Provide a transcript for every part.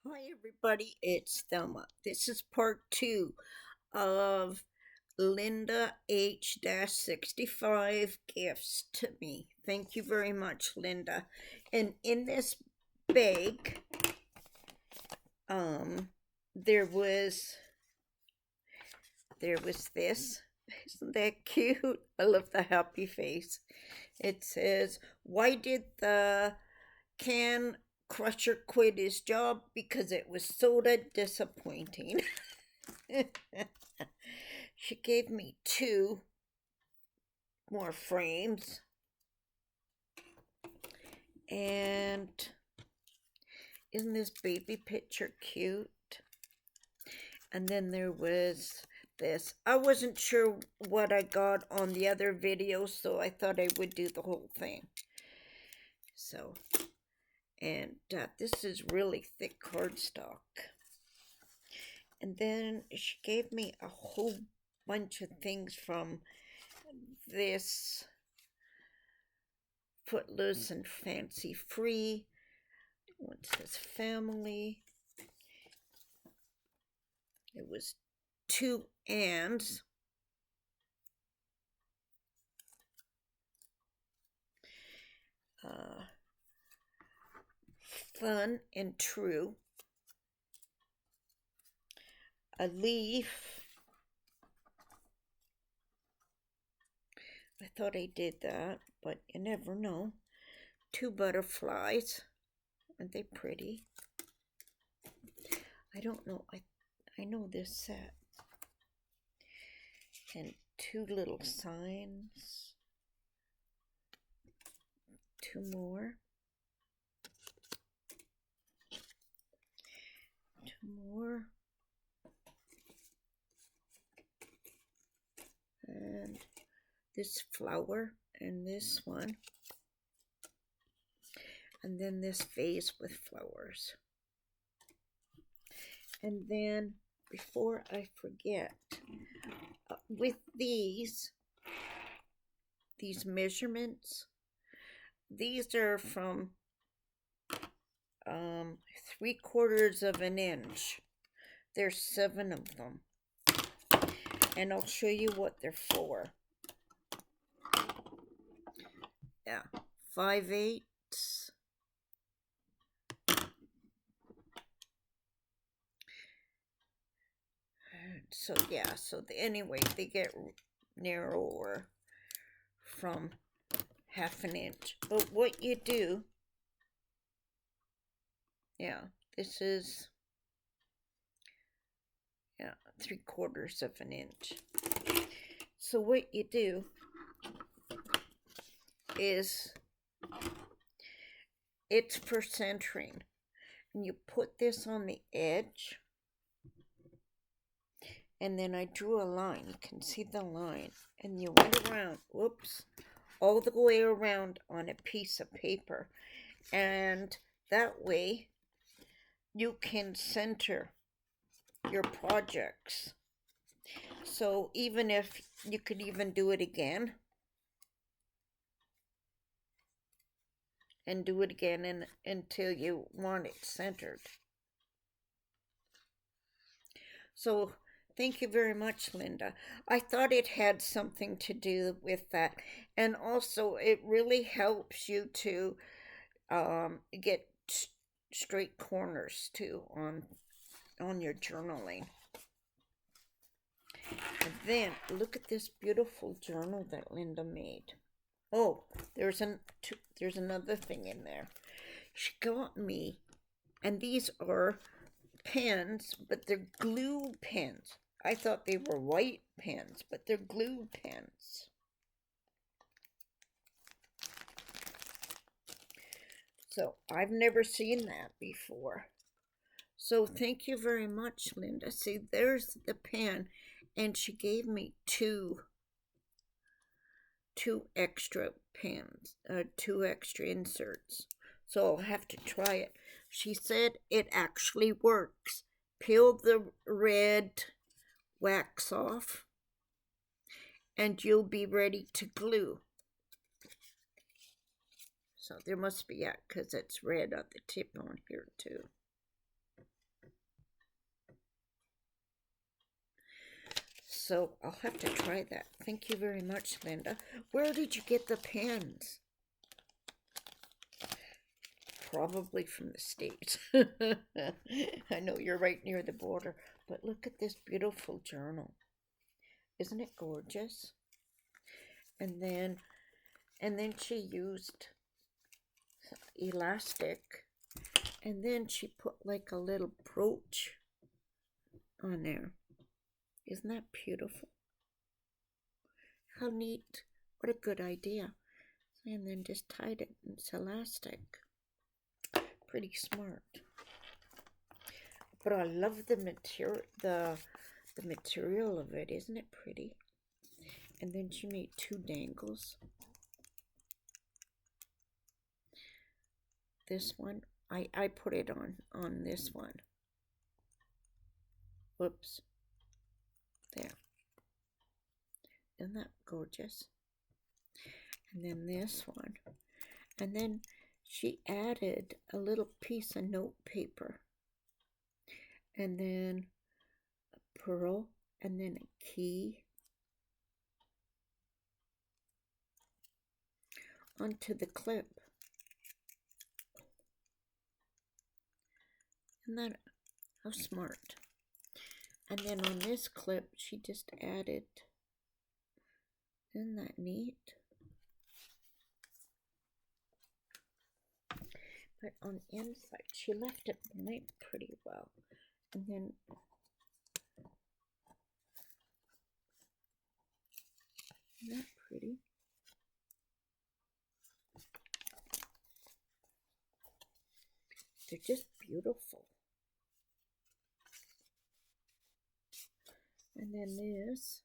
Hi, everybody. It's Thelma. This is part two of Linda H 65 gifts to me. Thank you very much, Linda. And in this bag, um, there was this. Isn't that cute? I love the happy face. It says, "Why did the can crusher quit his job? Because it was soda disappointing." She gave me two more frames, and isn't this baby picture cute? And then there was this. I wasn't sure what I got on the other video, so I thought I would do the whole thing. So, and this is really thick cardstock. And then she gave me a whole bunch of things from this Footloose and Fancy Free. What says family? It was two ands. Fun and true. A leaf. I thought I did that, but you never know. Two butterflies. Aren't they pretty? I don't know. I know this set. And two little signs. Two more. Two more. And this flower and this one. And then this vase with flowers. And then, before I forget, with these measurements, these are from 3/4 of an inch. There's 7 of them, and I'll show you what they're for. Yeah, 5/8. So yeah, anyway, they get narrower from 1/2 an inch. But what you do, yeah, this is 3/4 of an inch. So what you do is, it's for centering, and you put this on the edge, and then I drew a line. You can see the line, and you went around, whoops, all the way around on a piece of paper, and that way you can center your projects. So even if you could even do it again and do it again until you want it centered. So thank you very much, Linda. I thought it had something to do with that. And also, it really helps you to get straight corners too on your journaling. And then look at this beautiful journal that Linda made. Oh, there's another thing in there. She got me, and these are pens, but they're glue pens. I thought they were white pens, but they're glue pens. So I've never seen that before. So thank you very much, Linda. See, there's the pen, and she gave me two extra pens, two extra inserts. So I'll have to try it. She said it actually works. Peel the red wax off, and you'll be ready to glue. So there must be, yeah, because it's red on the tip on here too. So I'll have to try that. Thank you very much, Linda. Where did you get the pens? Probably from the States. I know you're right near the border, but look at this beautiful journal. Isn't it gorgeous? And then she used elastic, and then she put like a little brooch on there. Isn't that beautiful? How neat. What a good idea. And then just tied it. It's elastic. Pretty smart. But I love the material of it. Isn't it pretty? And then she made two dangles. This one, I put it on this one. Whoops. There. Isn't that gorgeous? And then this one. And then she added a little piece of note paper. And then a pearl. And then a key. Onto the clip. Isn't that how smart? And then on this clip, she just added, isn't that neat? But on the inside, she left it blank pretty well. And then, isn't that pretty? They're just beautiful. And then this,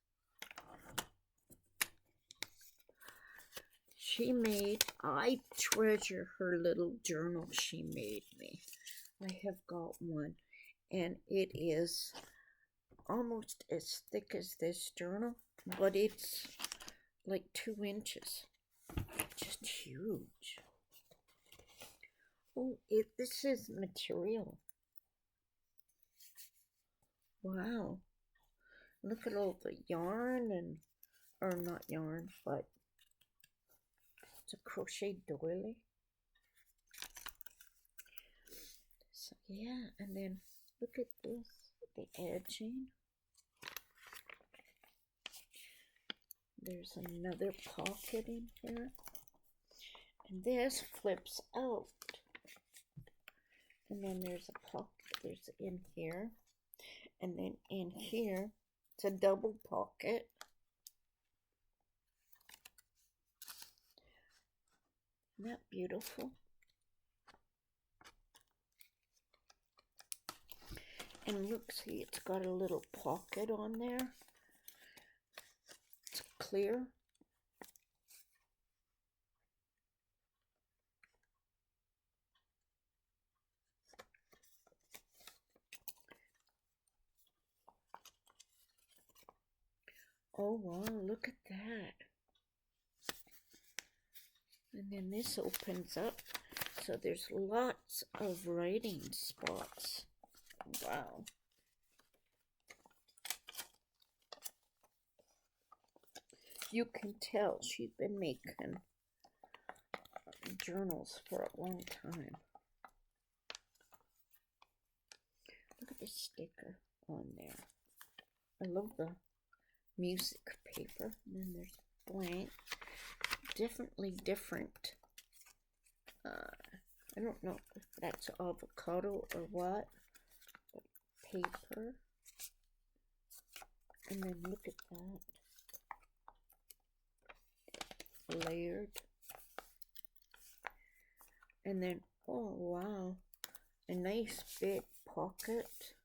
she made, I treasure her little journal she made me. I have got one, and it is almost as thick as this journal, but it's like 2 inches. Just huge. Oh, this is material. Wow. Look at all the yarn or not yarn, but it's a crochet doily. So yeah, and then look at this, the edging. There's another pocket in here. And this flips out. And then there's a pocket, there's in here. And then in here, it's a double pocket. Isn't that beautiful? And look, see, it's got a little pocket on there. It's clear. Oh wow, look at that. And then this opens up, so there's lots of writing spots. Wow. You can tell she's been making journals for a long time. Look at the sticker on there. I love the music paper. And then there's blank. Definitely different. I don't know if that's avocado or what. But paper. And then look at that. Layered. And then, oh wow, a nice big pocket.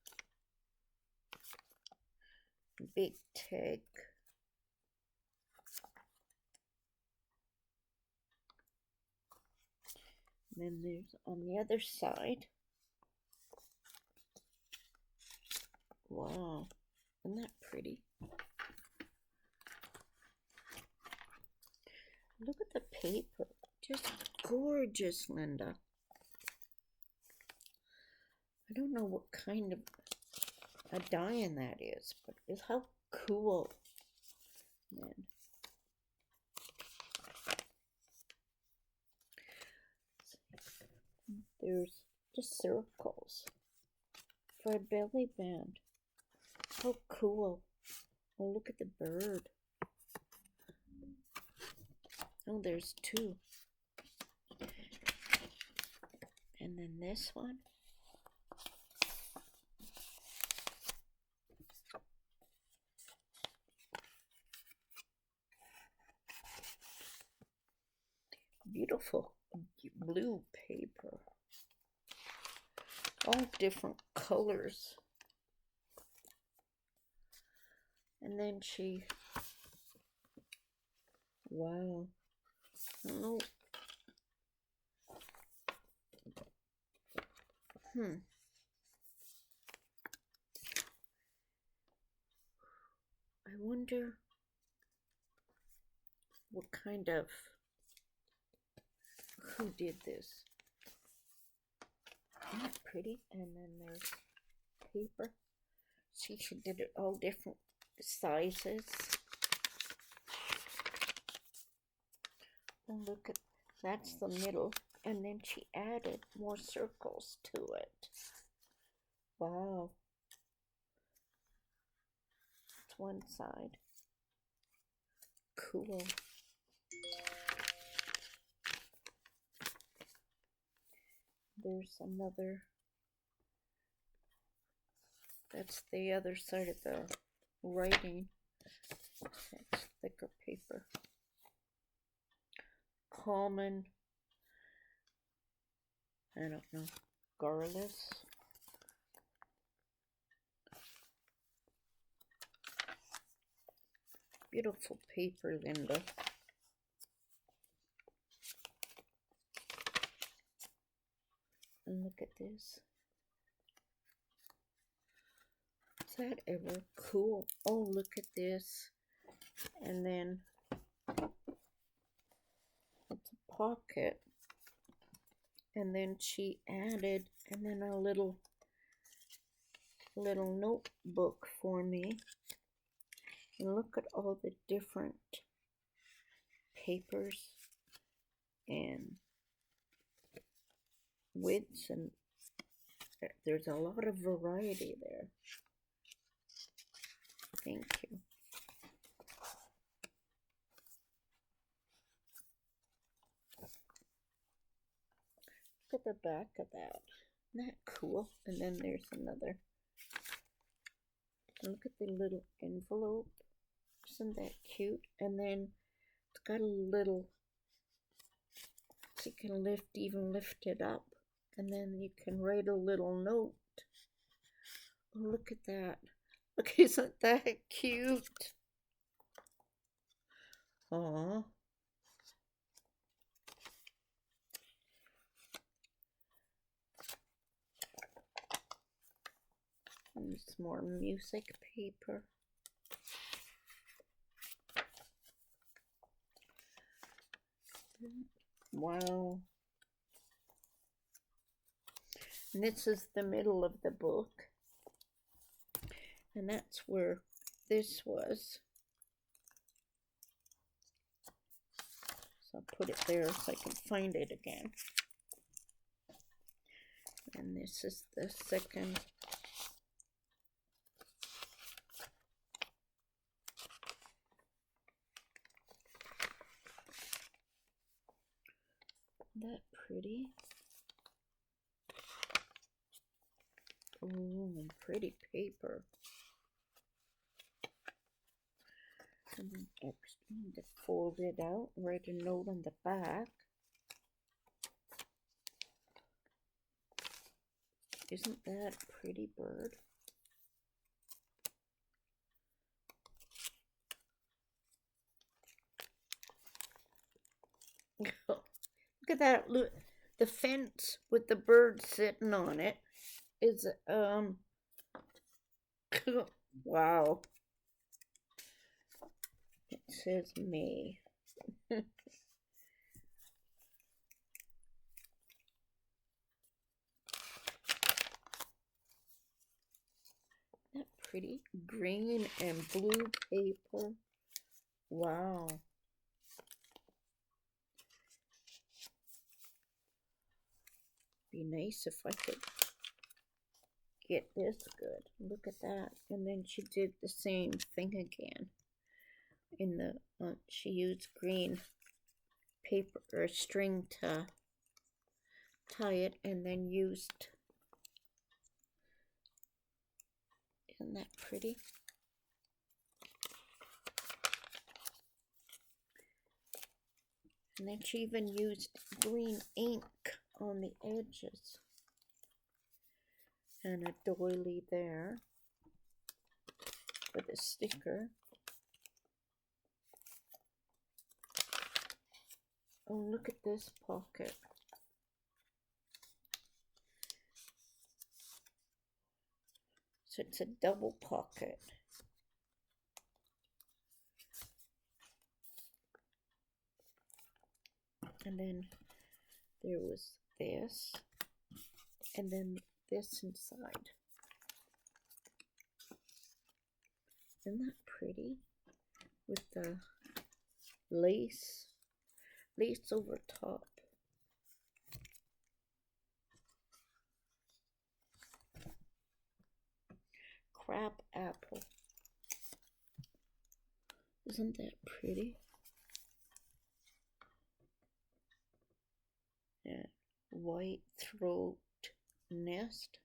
Big tag. And then there's on the other side. Wow, isn't that pretty? Look at the paper. Just gorgeous, Linda. I don't know what kind of a die-in that is, but how cool. And there's just circles for a belly band. How cool. Oh, look at the bird. Oh, there's two. And then this one. Beautiful blue paper. All different colors. And then she, wow. Oh. I wonder what kind of, who did this? Isn't that pretty? And then there's paper. See, she did it all different sizes. And look at, that's the middle. And then she added more circles to it. Wow. That's one side. Cool. There's another. That's the other side of the writing. It's thicker paper. Common. I don't know. Garrulous. Beautiful paper, Linda. And look at this. Is that ever cool? Oh, look at this. And then it's a pocket. And then she added, and then a little notebook for me. And look at all the different papers and widths, and there's a lot of variety there. Thank you. Look at the back of that. Isn't that cool? And then there's another. Look at the little envelope. Isn't that cute? And then it's got a little, so you can lift it up. And then you can write a little note. Oh, look at that. Look, isn't that cute? Aww. And some more music paper. Wow. And this is the middle of the book. And that's where this was. So I'll put it there so I can find it again. And this is the second. Isn't that pretty? Oh, pretty paper. And then extra, to fold it out, write a note on the back. Isn't that a pretty bird? Look at that. Look, the fence with the bird sitting on it is wow. It says May. That pretty? Green and blue paper. Wow. Be nice if I could get this good. Look at that. And then she did the same thing again. In the she used green paper or string to tie it, and then used, isn't that pretty? And then she even used green ink on the edges. And a doily there with a sticker. Oh, look at this pocket. So it's a double pocket. And then there was this, and then this inside. Isn't that pretty? With the lace over top. Crab apple. Isn't that pretty? Yeah. White throat nest.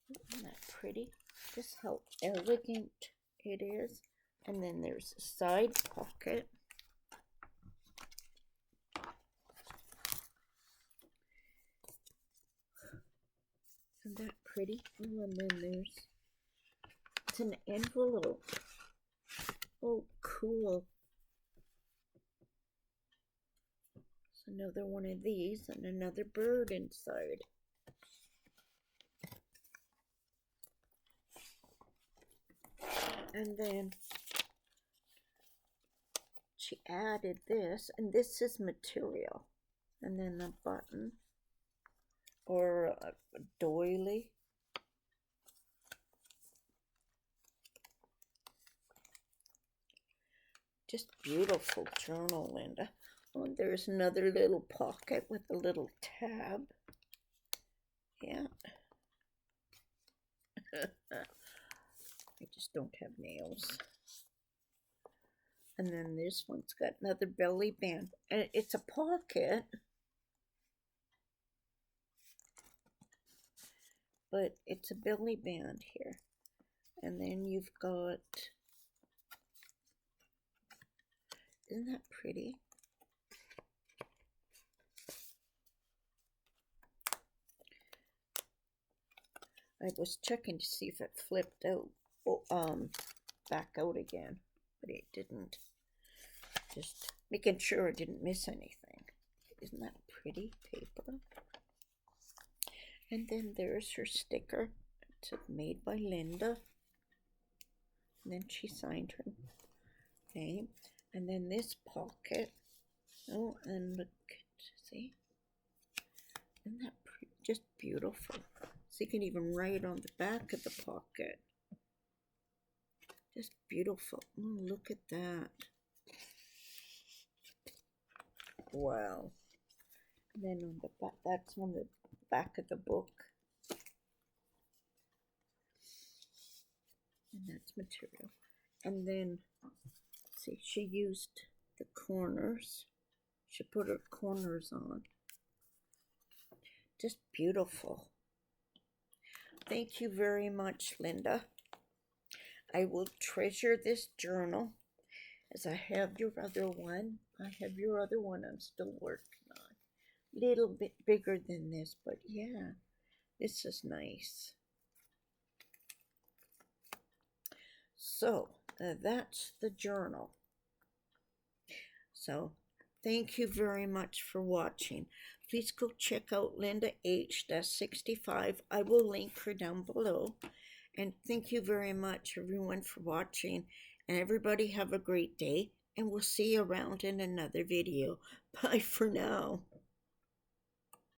Isn't that pretty? Just how elegant it is. And then there's a side pocket. Isn't that pretty? Oh, and then it's an envelope. Oh, cool. So another one of these and another bird inside. And then she added this, and this is material. And then a button or a doily. Just beautiful journal, Linda. Oh, there's another little pocket with a little tab. Yeah. I just don't have nails. And then this one's got another belly band. And it's a pocket. But it's a belly band here. And then you've got, isn't that pretty? I was checking to see if it flipped out, back out again, but it didn't. Just making sure I didn't miss anything. Isn't that pretty paper? And then there's her sticker. It's made by Linda. And then she signed her name. And then this pocket. Oh, and look, see? Isn't that pretty? Just beautiful. So you can even write on the back of the pocket. Just beautiful. Oh, look at that. Wow. And then on the back, that's on the back of the book. And that's material. And then, see, she used the corners. She put her corners on. Just beautiful. Thank you very much, Linda. I will treasure this journal as I have your other one. I have your other one I'm still working on. Little bit bigger than this, but yeah, this is nice. So that's the journal. So thank you very much for watching. Please go check out Linda H-65. I will link her down below. And thank you very much, everyone, for watching. And everybody have a great day. And we'll see you around in another video. Bye for now.